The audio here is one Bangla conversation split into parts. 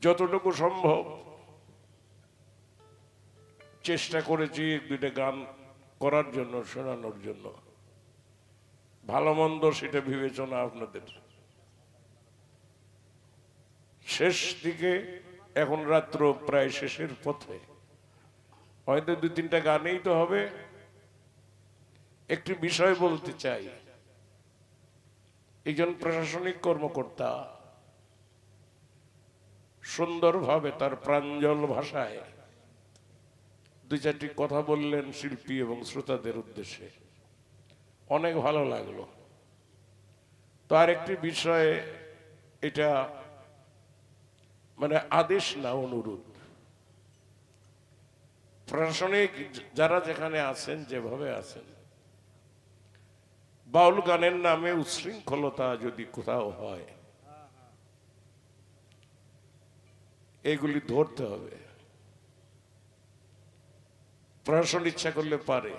যতটুকু সম্ভব চেষ্টা করেছি দুইটা গান করার জন্য, শোনানোর জন্য। ভালো মন্দ সেটা বিবেচনা আপনাদের। শেষ দিকে, এখন রাত্র প্রায় শেষের পথে, হয়তো দুই তিনটা গানেই তো হবে। একটি বিষয় বলতে চাই, একজন প্রশাসনিক কর্মকর্তা সুন্দরভাবে তার প্রাঞ্জল ভাষায় দুই চারটি কথা বললেন শিল্পী এবং শ্রোতাদের উদ্দেশ্যে, অনেক ভালো লাগলো। তো আর একটি বিষয়ে, এটা মানে আদেশ না, অনুরোধ। প্রশাসনিক যারা যেখানে আছেন, যেভাবে আছেন, বাউল গানের নামে উচ্ছৃঙ্খলতা যদি কোথাও হয়, এগুলি ধরতে হবে। প্রশাসন ইচ্ছা করলে পারে,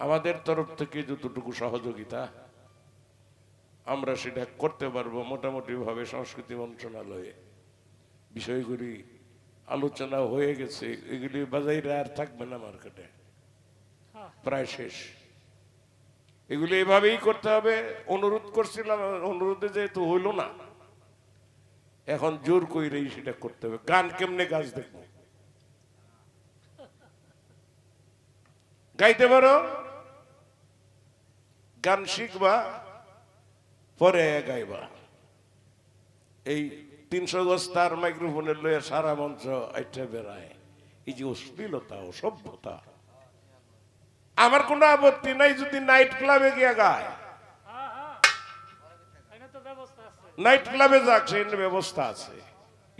আমাদের তরফ থেকে যতটুকু সহযোগিতা আমরা সেটা করতে পারবো। মোটামুটি ভাবে সংস্কৃতি মন্ত্রণালয়ে বিষয়গুলি আলোচনা হয়ে গেছে। এগুলি বাজারে আর থাকবে না, মার্কেটে প্রায় শেষ। এগুলি এভাবেই করতে হবে। অনুরোধ করছিলাম, অনুরোধে যেহেতু হইল না, এখন জোর কইরেই সেটা করতে হবে। গান কেমনে গাছ দেখবো? গাইতে পারো, গান শিখবা, পরে গাইবা। এই 300 গজ তার মাইক্রোফোনের লয়ে সারা মঞ্চ আইটা বেড়ায়, এই যে অশ্লীলতা, অসভ্যতা। আমার কোনো আপত্তি নাই যদি নাইট ক্লাবে গিয়ে গায়, নাইট ক্লাবে যাক, সেখানে ব্যবস্থা আছে।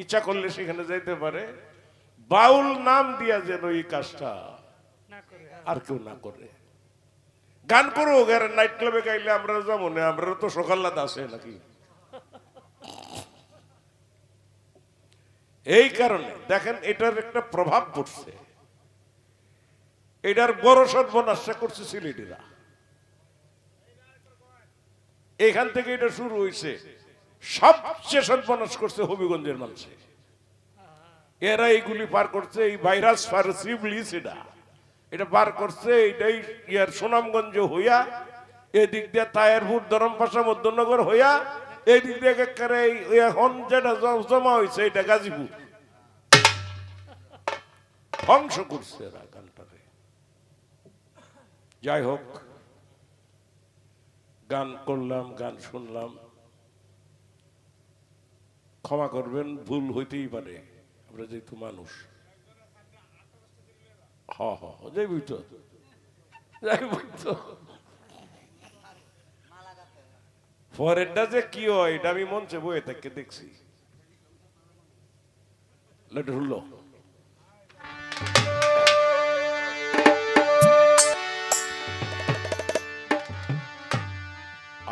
ইচ্ছা করলে সেখানে যাইতে পারে। বাউল নাম দিয়া যেন এই কাজটা আর কেউ না করে। গান করো, নাইট ক্লাবে গাইলে আমরা যাবো না, আমরা তো সকাল্লাদ আছে নাকি। এই কারণে দেখেন, এটার একটা প্রভাব পড়ছে। এটার বড় সর্বনাশা করছে সিলেটিরা। এখান থেকে এটা শুরু হয়েছে, সবচেয়ে সর্বনাশ করছে হবিগঞ্জের মানুষে। এরা এইগুলি পার করছে, এই ভাইরাস ফার্সিবলিস এটা পার করছে। এইটাই ইয়ার সুনামগঞ্জ হইয়া, এদিক দিয়ে তায়েরপুর, ধরমপাশা, মধ্যনগর হইয়া, এদিক দিয়ে এখন যেটা জমা হয়েছে এটা গাজীপুর। ধ্বংস করছে এরা গানটারে। যাই হোক, গান করলাম, গান শুনলাম, ক্ষমা করবেন, ভুল হইতেই পারে, আমরা যেহেতু মানুষ। যাইবই তো, যাইবই তো। পরেরটা যে কি হয়, এটা আমি মঞ্চে বয়ে থেকে দেখছি। হলো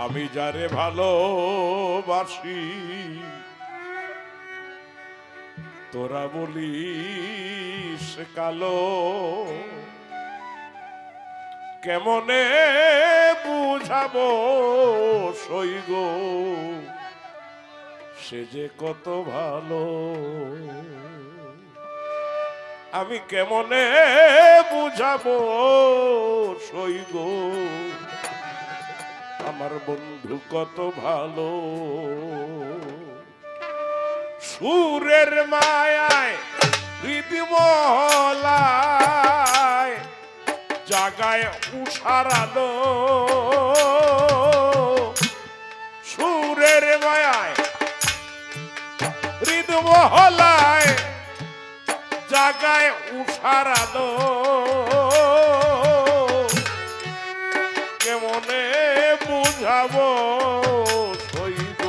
আমি যারে ভালোবাসি, তোরা বলিস কালো, কেমনে বুঝাবো সইগ, সে যে কত ভালো। আমি কেমনে বুঝাবো সইগ, আমার বন্ধু কত ভালো। সুরের মায়ায় হৃদমহলায় জাগায় উষার আলো, সুরের মায়ায় হৃদমহলায় জাগায় উষার আলো, কেমনে বুঝাবো সইব,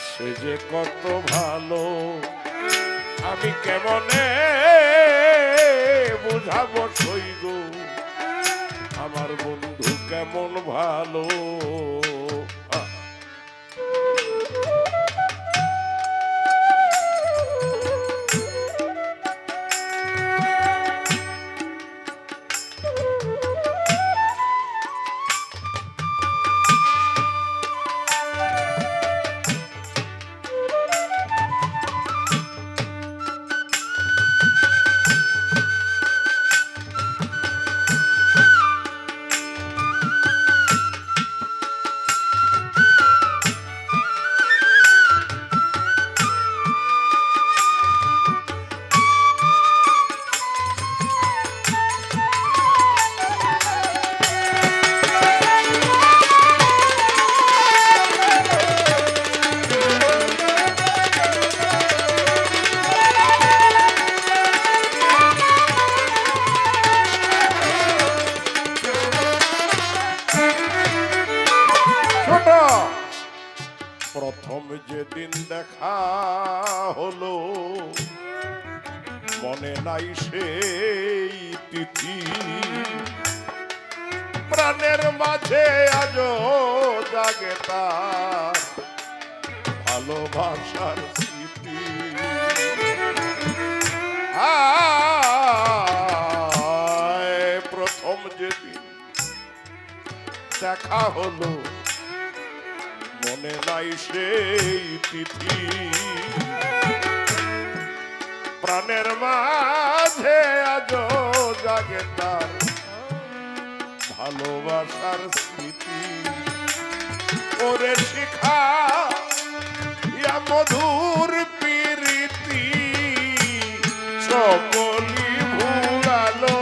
সে যে কত ভালো। আমি কেমনে বুঝাবো সইব, আমার বন্ধু কেমন ভালো। প্রথম যেদিন দেখা হলো মনে নাই সেই তিথি, প্রাণের মাঝে আজও জাগে তার ভালোবাসার স্মৃতি। প্রথম যেদিন দেখা হলো মনে নাই সেই তিথি, প্রাণের মাঝে আজও জাগে তার ভালোবাসার স্মৃতি। ওরে শিখা ইয়া মধুর প্রীতি সকলি ভুলালো,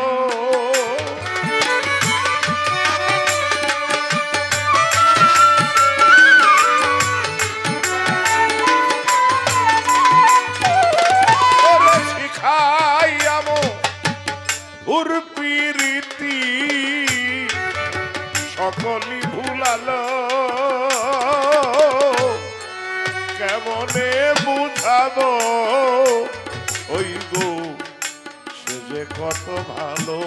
ওরে শিখাইয়া মধুর প্রীতি সকলি ভুলালো। কেমনে বুঝাবো ওই গো সে যে কত ভালো,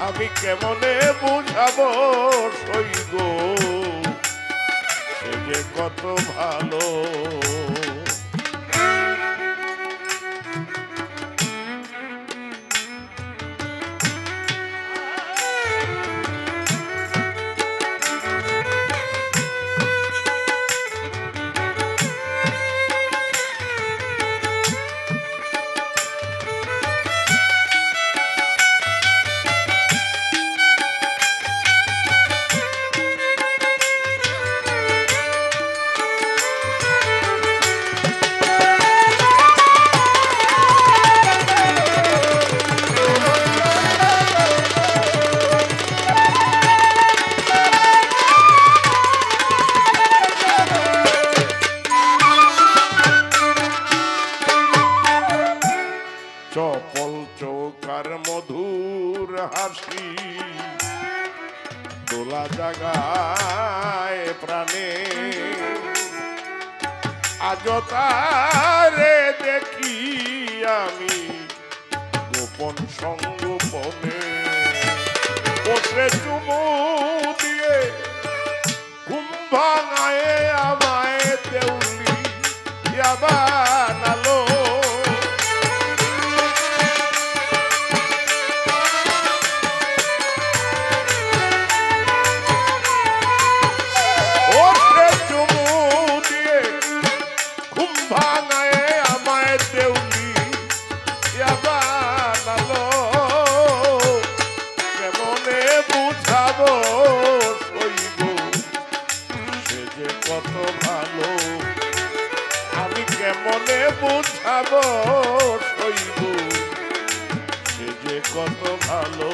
আমি কেমনে বুঝাবো ওই গো সে যে কত ভালো। চপল চৌকার মধুর হাসি দোলা জাগায় প্রাণে, আজ তারে দেখি আমি গোপন সঙ্গোপনে, বসে চুমু দিয়ে ঘুম ভাঙায় আমায় দেউলি বানালো। মনে বুঝাবো সইব সে যে কত ভালো।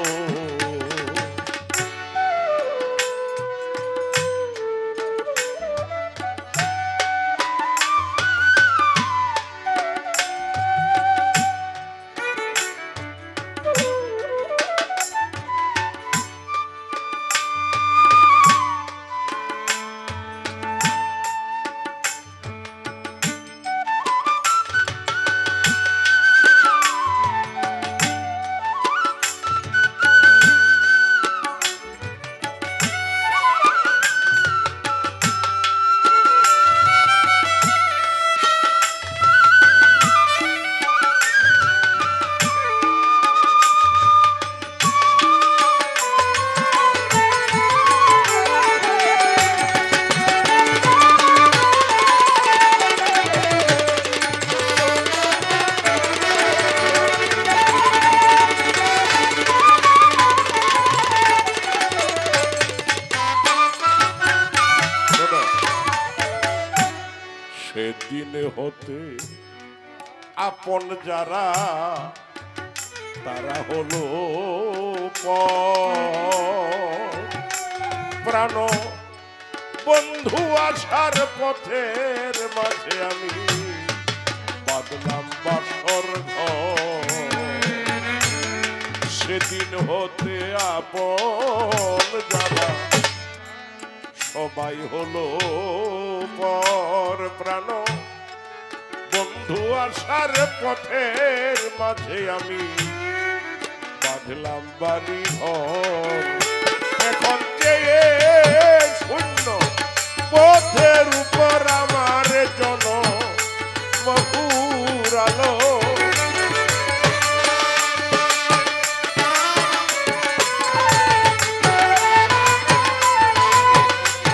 সেদিন হতে আপন যারা তারা হলো প্রাণ বন্ধু আসার পথের মাঝে আমি বাদলাম বাসর ঘর। সেদিন হতে আপন যারা সবাই হলো পর প্রাণ, বন্ধু আসার পথের মাঝে আমি বাঁধলাম বাড়ি ঘর। এখন চেয়ে শূন্য পথের উপর আমার জন মধুর আলো।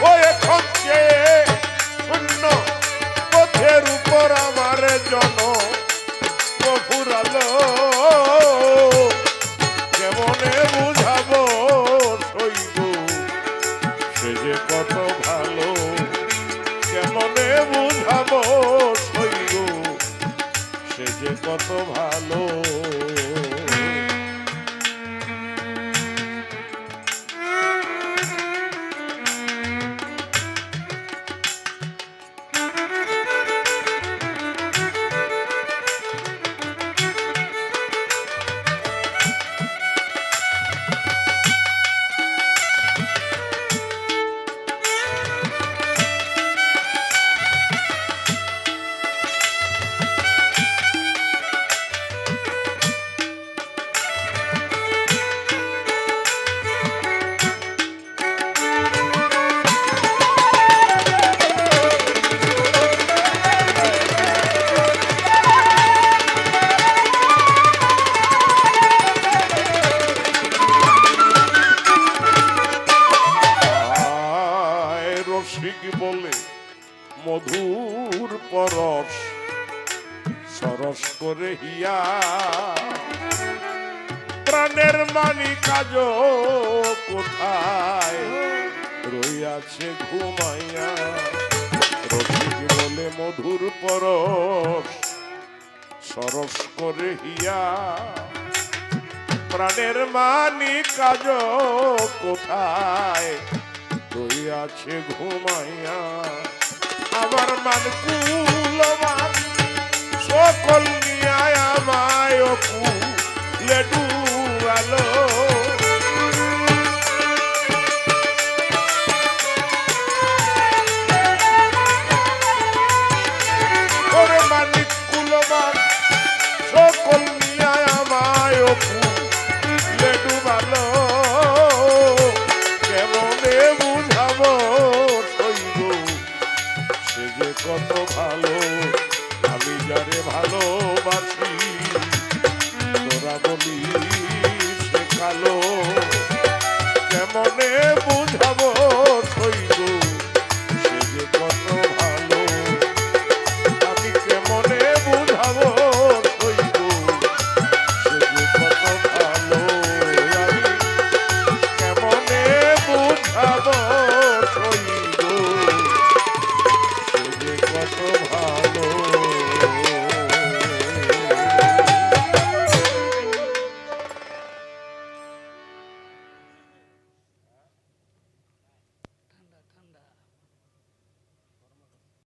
ও এখন চেয়ে শূন্য পথের উপর আমার জন মধুর আলো। কেমনে বুঝাবো সইব সে যে কত ভালো, কেমনে বুঝাবো সইব সে যে কত ভালো। বলে মধুর পরশ সরস করে হিয়া, প্রাণের মানি কাজ কোথায় রইয়াছে ঘুমাইয়া। রসিক বলে মধুর পরশ সরস করে হিয়া, প্রাণের মানি কাজ কোথায় রইয়াছে ঘুমাইয়া। আমার মান কুলমান সকল নিয়ায় আমায় কুলে ডুবালো।